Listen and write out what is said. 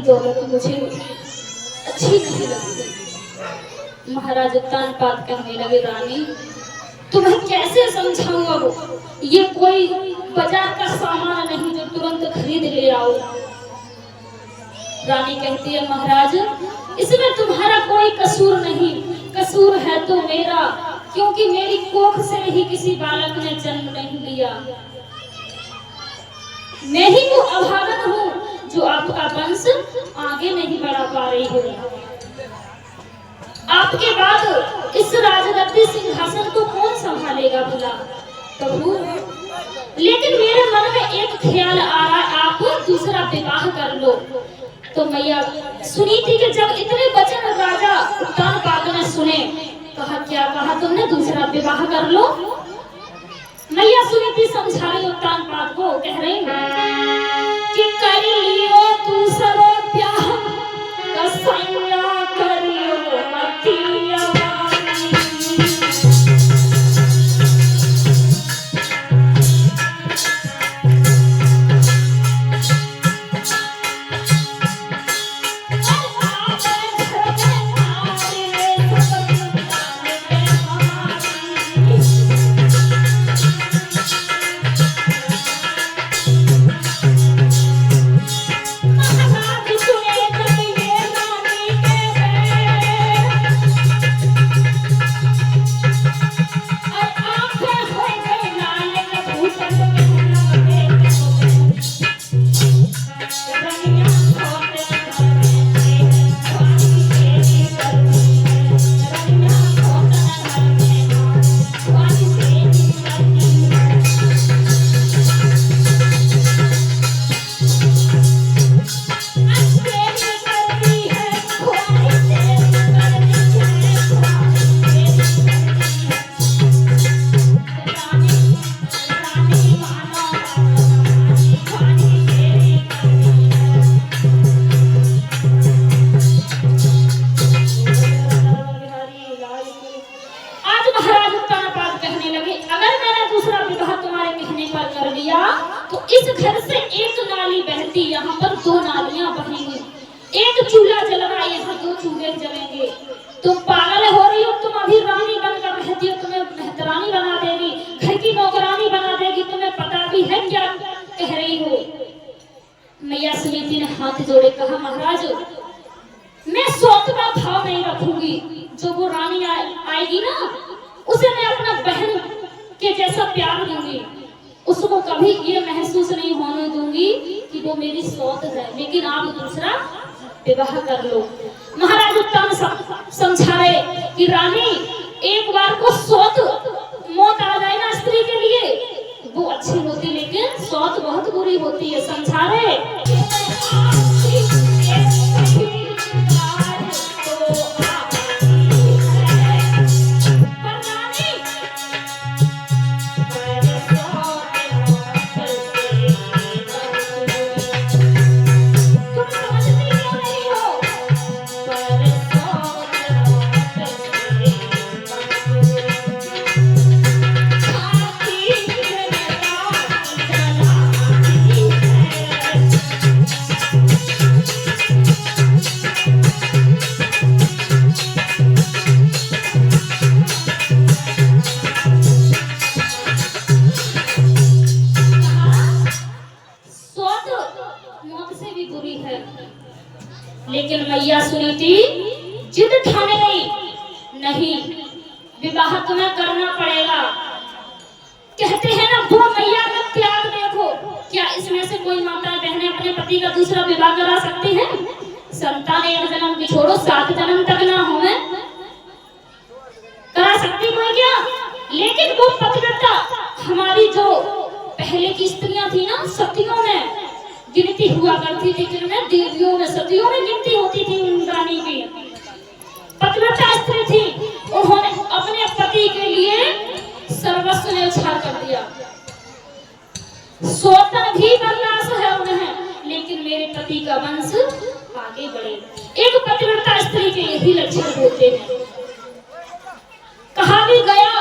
धन दौलत मुझे अच्छी नहीं लगती। महाराज उत्तानपाद कहने लगे, रानी तुम्हें कैसे समझाऊं, अब ये कोई बाजार का सामान नहीं जो तुरंत खरीद ले आओ। रानी कहती है, महाराज इसमें तुम्हारा कोई कसूर नहीं, कसूर है तो मेरा, क्योंकि मेरी कोख से ही किसी बालक ने जन्म नहीं लिया। मैं ही वो अभागन हूँ जो आपका वंश आगे नहीं बढ़ा पा रही हूँ। आपके बाद इस राजगद्दी सिंहासन को कौन संभालेगा भला प्रभु। लेकिन मेरे मन में एक ख्याल आ रहा है, आप दूसरा विवाह कर लो। तो मैया सुनीति के जब इतने वचन राजा उत्तानपाद ने सुने, कहा क्या कहा तुमने, दूसरा विवाह कर लो। मैया सुनीति समझा रही उत्तानपाद को, कह रही कि कर लियो दूसरा ब्याह कसैया करियो मतिया। इस घर से एक नाली बहती, यहाँ पर दो नालियां बहेंगी, एक चूल्हा जल रहा है, यहाँ दो चूल्हे जलेंगे। तुम पागल हो रही हो, तुम अभी रानी बनकर रहती हो, तुम्हें मेहतरानी बना देगी, घर की नौकरानी बना देगी, तुम्हें पता भी है क्या कह रही हो। मैया सुनीति ने हाथ जोड़े, कहा महाराज मैं सौतवा भाव नहीं रखूंगी, जो वो रानी आएगी ना उसे मैं अपना बहन के जैसा प्यार दूंगी, उसको कभी ये महसूस नहीं होने दूंगी कि वो मेरी सौत है। लेकिन आप दूसरा विवाह कर लो। महाराज उत्तम समझा रहे कि रानी एक बार को सौत मौत आ जाए ना स्त्री के लिए वो अच्छी होती, लेकिन सौत बहुत बुरी होती है, समझा रहे। लेकिन मैया सुनीति जिद ठाने नहीं, विवाह तुम्हें करना पड़ेगा। कहते हैं ना वो मैया का त्याग देखो, क्या इसमें से कोई माता बहनें अपने पति का दूसरा विवाह करा सकती हैं? संतान एक जन्म की छोड़ो 7 जन्म तक ना हो करा सकती कोई क्या? लेकिन वो पतिव्रता हमारी जो पहले की स्त्रियां थी ना, सतियों में गिनती हुआ करती थी, जिनमें देवियों में सतियों में गिनती होती थी। उन रानी की पतिव्रता स्त्री थी, उन्होंने अपने पति के लिए सर्वस्व न्यौछावर कर दिया। सौतन भी बर्दाश्त है उन्हें, लेकिन मेरे पति का वंश आगे बढ़े। एक पतिव्रता स्त्री के यही लक्षण होते हैं। कहा भी गया